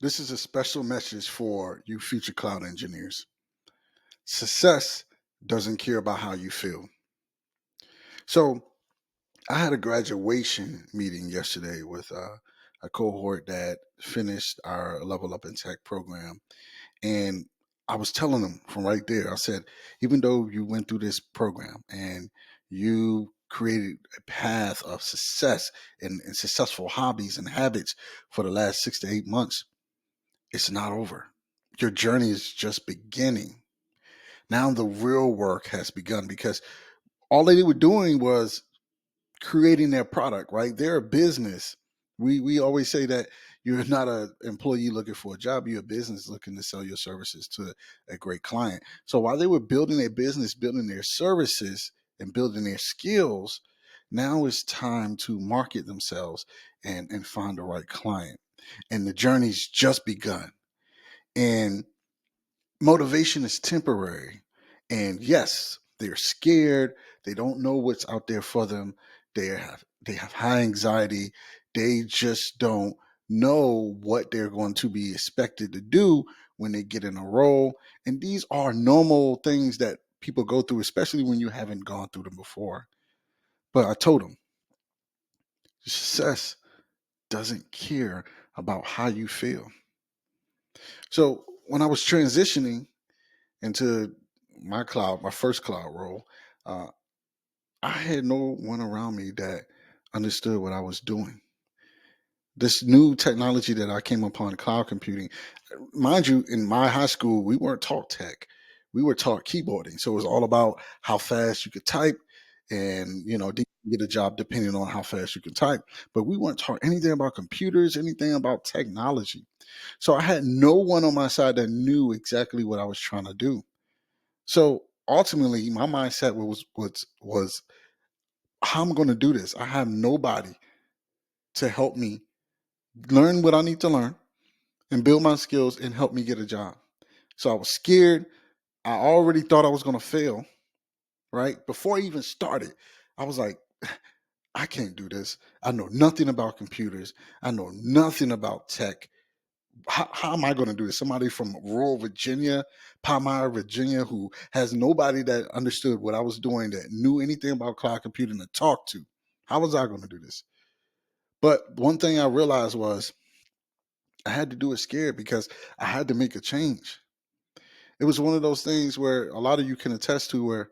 This is a special message for you future cloud engineers. Success doesn't care about how you feel. So, I had a graduation meeting yesterday with a cohort that finished our Level Up in Tech program. And I was telling them from right there, I said, even though you went through this program and you created a path of success and successful hobbies and habits for the last 6 to 8 months, it's not over. Your journey is just beginning. Now the real work has begun because all they were doing was creating their product, right? They're a business. We always say that you're not an employee looking for a job, you're a business looking to sell your services to a great client. So while they were building their business, building their services, and building their skills, now it's time to market themselves and find the right client. And the journey's just begun. And motivation is temporary. And yes, they're scared. They don't know what's out there for them. They have high anxiety. They just don't know what they're going to be expected to do when they get in a role. And these are normal things that people go through, especially when you haven't gone through them before. But I told them, success doesn't care about how you feel. So when I was transitioning into my first cloud role, uh, I had no one around me that understood what I was doing. This new technology that I came upon, cloud computing, mind you, in my high school, we weren't taught tech. We were taught keyboarding. So it was all about how fast you could type and, get a job depending on how fast you can type. But we weren't taught anything about computers, anything about technology. So I had no one on my side that knew exactly what I was trying to do. So ultimately, my mindset was how I'm going to do this. I have nobody to help me learn what I need to learn and build my skills and help me get a job. So I was scared. I already thought I was going to fail, right? Before I even started, I was like, I can't do this. I know nothing about computers. I know nothing about tech. How am I going to do this? Somebody from rural Virginia, Palmyra, Virginia, who has nobody that understood what I was doing, that knew anything about cloud computing to talk to. How was I going to do this? But one thing I realized was I had to do it scared because I had to make a change. It was one of those things where a lot of you can attest to, where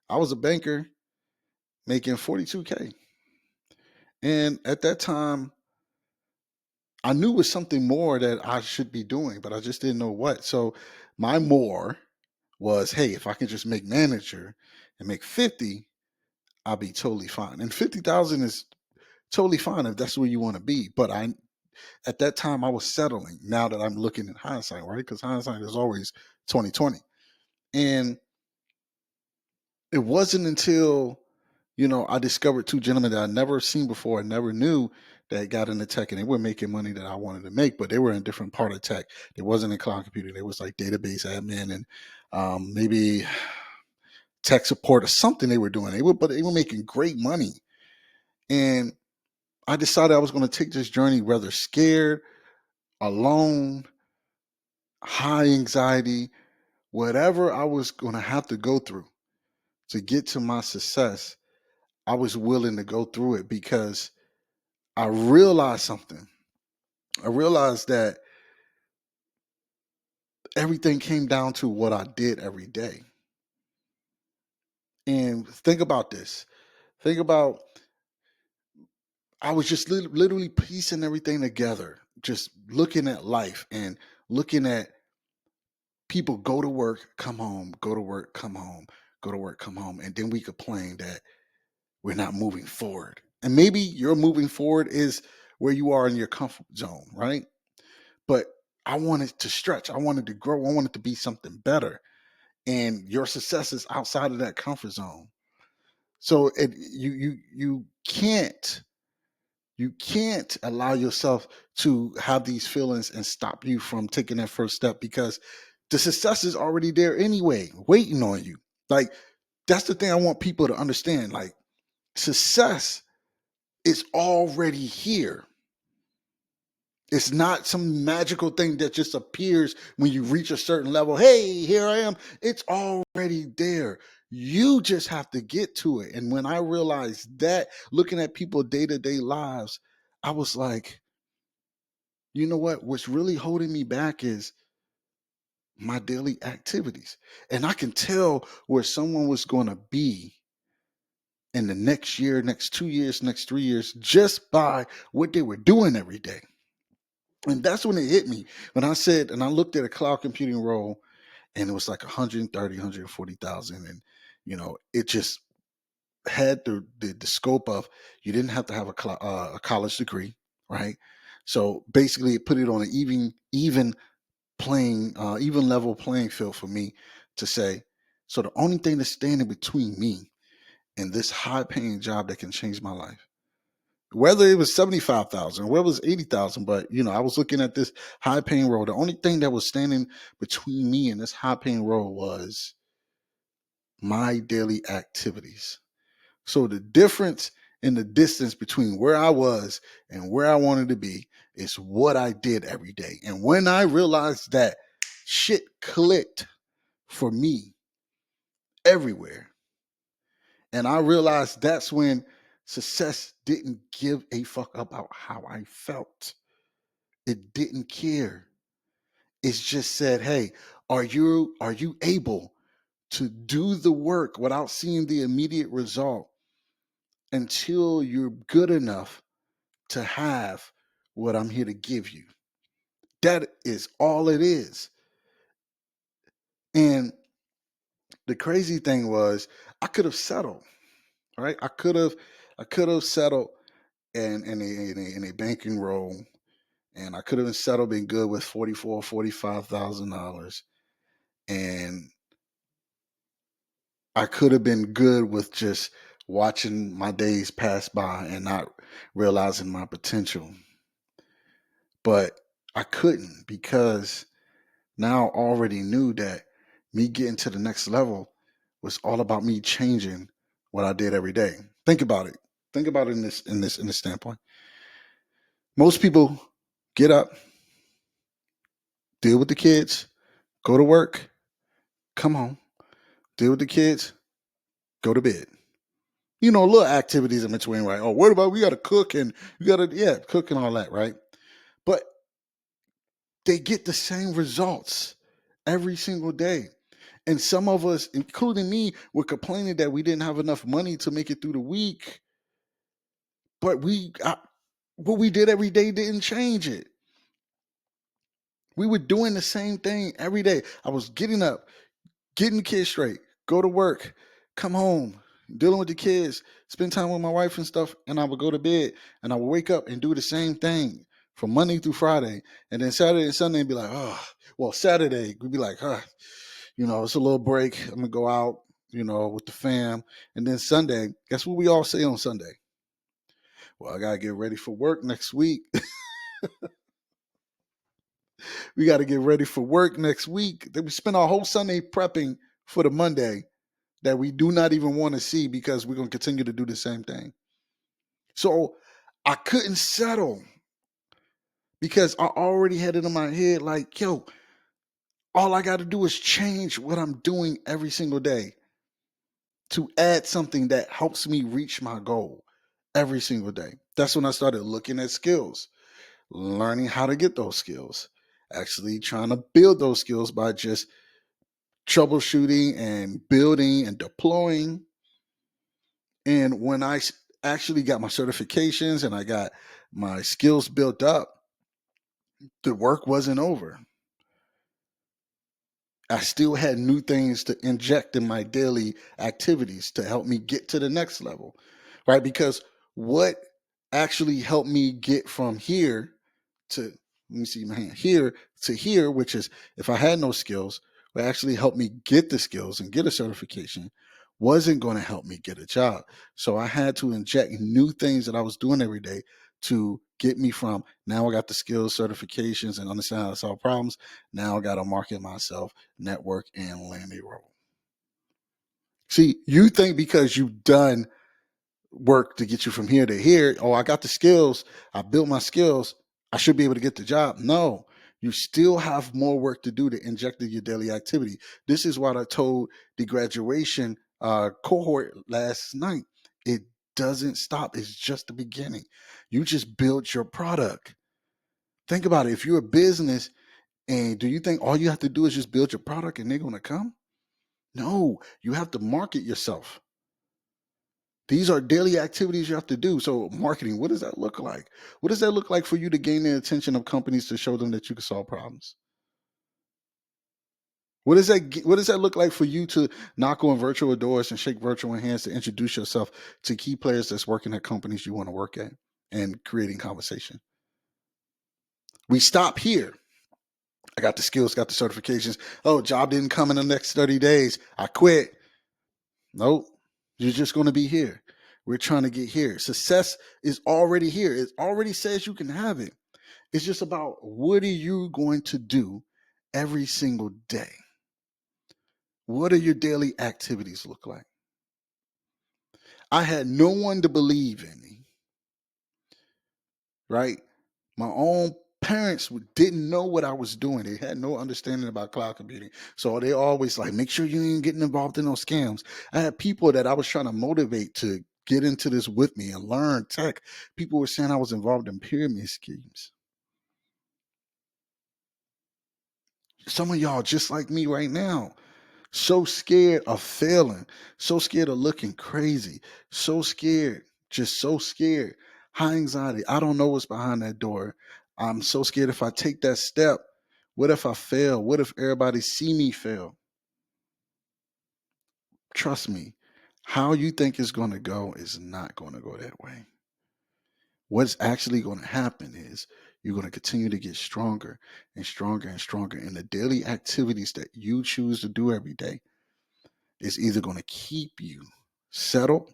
I was a banker making 42K. And at that time, I knew it was something more that I should be doing, but I just didn't know what. So my more was, hey, if I can just make manager and make 50, I'll be totally fine. And 50,000 is totally fine if that's where you want to be. But at that time, I was settling. Now that I'm looking at hindsight, right? Because hindsight is always 2020. And it wasn't until, I discovered two gentlemen that I never seen before, I never knew, that got into tech, and they were making money that I wanted to make, but they were in different part of tech. They wasn't in cloud computing. They was like database admin and maybe tech support or something they were doing. But they were making great money. And I decided I was going to take this journey, whether scared, alone, high anxiety, whatever I was going to have to go through to get to my success. I was willing to go through it because I realized something. I realized that everything came down to what I did every day. And think about this. Think about, I was just literally piecing everything together, just looking at life and looking at people go to work, come home, go to work, come home, go to work, come home. And then we complain that we're not moving forward. And maybe your moving forward is where you are in your comfort zone, right? But I wanted to stretch. I wanted to grow. I wanted to be something better. And your success is outside of that comfort zone. So you can't allow yourself to have these feelings and stop you from taking that first step, because the success is already there anyway, waiting on you. Like, that's the thing I want people to understand. Like, success is already here. It's not some magical thing that just appears when you reach a certain level. Hey, here I am. It's already there. You just have to get to it. And when I realized that, looking at people day to day lives, I was like, you know what? What's really holding me back is my daily activities. And I can tell where someone was going to be in the next year, next 2 years, next 3 years, just by what they were doing every day. And that's when it hit me. When I said, and I looked at a cloud computing role, and it was like 130, 140,000. And, it just had the scope of, you didn't have to have a college degree, right? So basically it put it on an even level playing field for me to say, so the only thing that's standing between me and this high paying job that can change my life, whether it was 75,000, whether it was 80,000, but I was looking at this high paying role. The only thing that was standing between me and this high paying role was my daily activities. So the difference in the distance between where I was and where I wanted to be is what I did every day. And when I realized that, shit clicked for me everywhere. And I realized that's when success didn't give a fuck about how I felt. It didn't care. It's just said, hey, are you able to do the work without seeing the immediate result until you're good enough to have what I'm here to give you? That is all it is. And the crazy thing was, I could have settled, right? I could have settled in a banking role, and I could have settled, been good with $44,000, $45,000, and I could have been good with just watching my days pass by and not realizing my potential. But I couldn't, because now I already knew that me getting to the next level was all about me changing what I did every day. Think about it. Think about it in this standpoint. Most people get up, deal with the kids, go to work, come home, deal with the kids, go to bed. Little activities in between, right? Oh, what about we got to cook, and you got to, yeah, cook and all that, right? But they get the same results every single day. And some of us, including me, were complaining that we didn't have enough money to make it through the week. But what we did every day didn't change it. We were doing the same thing every day. I was getting up, getting the kids straight, go to work, come home, dealing with the kids, spend time with my wife and stuff, and I would go to bed, and I would wake up and do the same thing from Monday through Friday. And then Saturday and Sunday be like, oh, well, Saturday we'd be like, it's a little break. I'm gonna go out, with the fam. And then Sunday, guess what we all say on Sunday? Well, I gotta get ready for work next week. We got to get ready for work next week. Then we spend our whole Sunday prepping for the Monday that we do not even want to see, because we're going to continue to do the same thing. So I couldn't settle, because I already had it in my head like, yo, all I got to do is change what I'm doing every single day to add something that helps me reach my goal every single day. That's when I started looking at skills, learning how to get those skills, actually trying to build those skills by just troubleshooting and building and deploying. And when I actually got my certifications and I got my skills built up, the work wasn't over. I still had new things to inject in my daily activities to help me get to the next level, right? Because what actually helped me get from here to, let me see my hand, here to here, which is, if I had no skills, what actually helped me get the skills and get a certification, wasn't going to help me get a job. So I had to inject new things that I was doing every day to get me from, now I got the skills, certifications, and understand how to solve problems. Now I got to market myself, network, and land a role. See, you think because you've done work to get you from here to here, oh, I got the skills, I built my skills, I should be able to get the job. No, you still have more work to do to inject in your daily activity. This is what I told the graduation cohort last night. It doesn't stop. It's just the beginning. You just build your product. Think about it. If you're a business, and do you think all you have to do is just build your product and they're going to come? No, you have to market yourself. These are daily activities you have to do. So, marketing, what does that look like? What does that look like for you to gain the attention of companies to show them that you can solve problems? What does that look like for you to knock on virtual doors and shake virtual hands to introduce yourself to key players that's working at companies you want to work at and creating conversation? We stop here. I got the skills, got the certifications. Oh, job didn't come in the next 30 days. I quit. Nope. You're just going to be here. We're trying to get here. Success is already here. It already says you can have it. It's just about what are you going to do every single day? What do your daily activities look like? I had no one to believe in me, right? My own parents didn't know what I was doing. They had no understanding about cloud computing. So they always like, make sure you ain't getting involved in those scams. I had people that I was trying to motivate to get into this with me and learn tech. People were saying I was involved in pyramid schemes. Some of y'all just like me right now. So scared of failing, so scared of looking crazy, so scared, just so scared. High anxiety. I don't know what's behind that door. I'm so scared if I take that step. What if I fail? What if everybody see me fail? Trust me, how you think it's going to go is not going to go that way. What's actually going to happen is you're going to continue to get stronger and stronger and stronger. And the daily activities that you choose to do every day is either going to keep you settled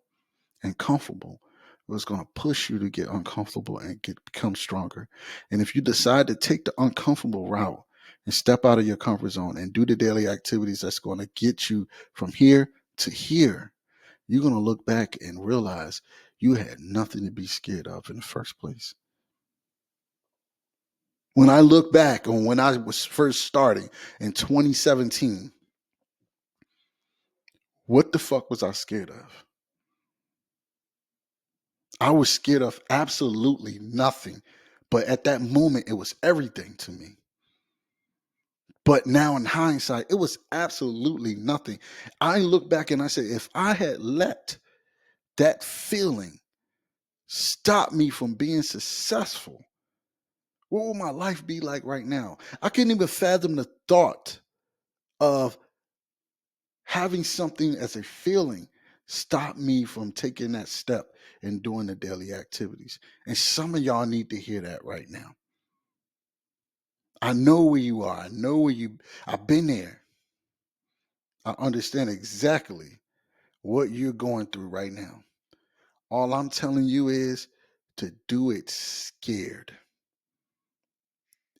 and comfortable, or it's going to push you to get uncomfortable and become stronger. And if you decide to take the uncomfortable route and step out of your comfort zone and do the daily activities that's going to get you from here to here, you're going to look back and realize you had nothing to be scared of in the first place. When I look back on when I was first starting in 2017, what the fuck was I scared of? I was scared of absolutely nothing. But at that moment, it was everything to me. But now in hindsight, it was absolutely nothing. I look back and I say, if I had let that feeling stop me from being successful, what would my life be like right now? I couldn't even fathom the thought of having something as a feeling stop me from taking that step and doing the daily activities. And some of y'all need to hear that right now. I know where you are. I know where I've been there. I understand exactly what you're going through right now. All I'm telling you is to do it scared.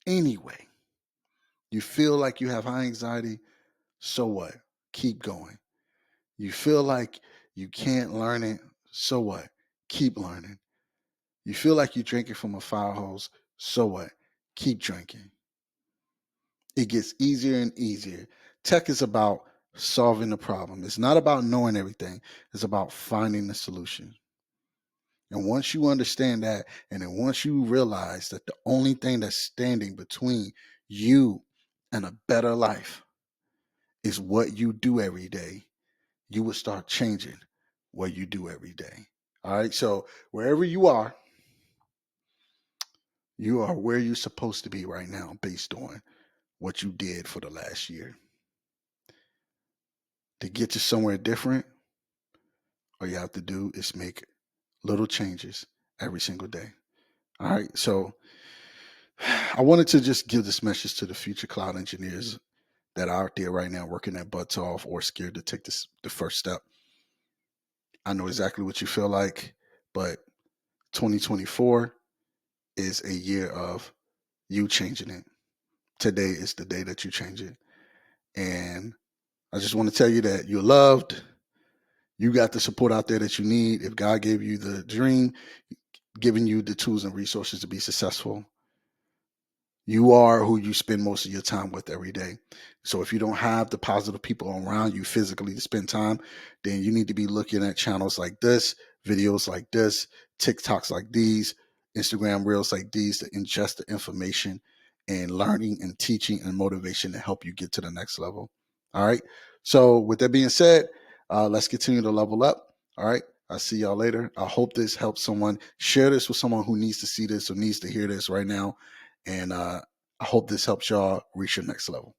Anyway, you feel like you have high anxiety, so what? Keep going. You feel like you can't learn it, so what? Keep learning. You feel like you're drinking from a fire hose, so what? Keep drinking. It gets easier and easier. Tech is about solving the problem. It's not about knowing everything. It's about finding the solution. And once you understand that, and then once you realize that the only thing that's standing between you and a better life is what you do every day, you will start changing what you do every day. All right. So wherever you are where you're supposed to be right now based on what you did for the last year. To get you somewhere different, all you have to do is make little changes every single day. All right. So I wanted to just give this message to the future cloud engineers that are out there right now working their butts off or scared to take the first step. I know exactly what you feel like, but 2024 is a year of you changing it. Today is the day that you change it. And I just want to tell you that you're loved. You got the support out there that you need. If God gave you the dream, giving you the tools and resources to be successful, You are who you spend most of your time with every day. So if you don't have the positive people around you physically to spend time, then you need to be looking at channels like this, videos like this, TikToks like these, Instagram reels like these to ingest the information and learning and teaching and motivation to help you get to the next level. All right. So with that being said, let's continue to level up. All right. I'll see y'all later. I hope this helps someone. Share this with someone who needs to see this or needs to hear this right now. And I hope this helps y'all reach your next level.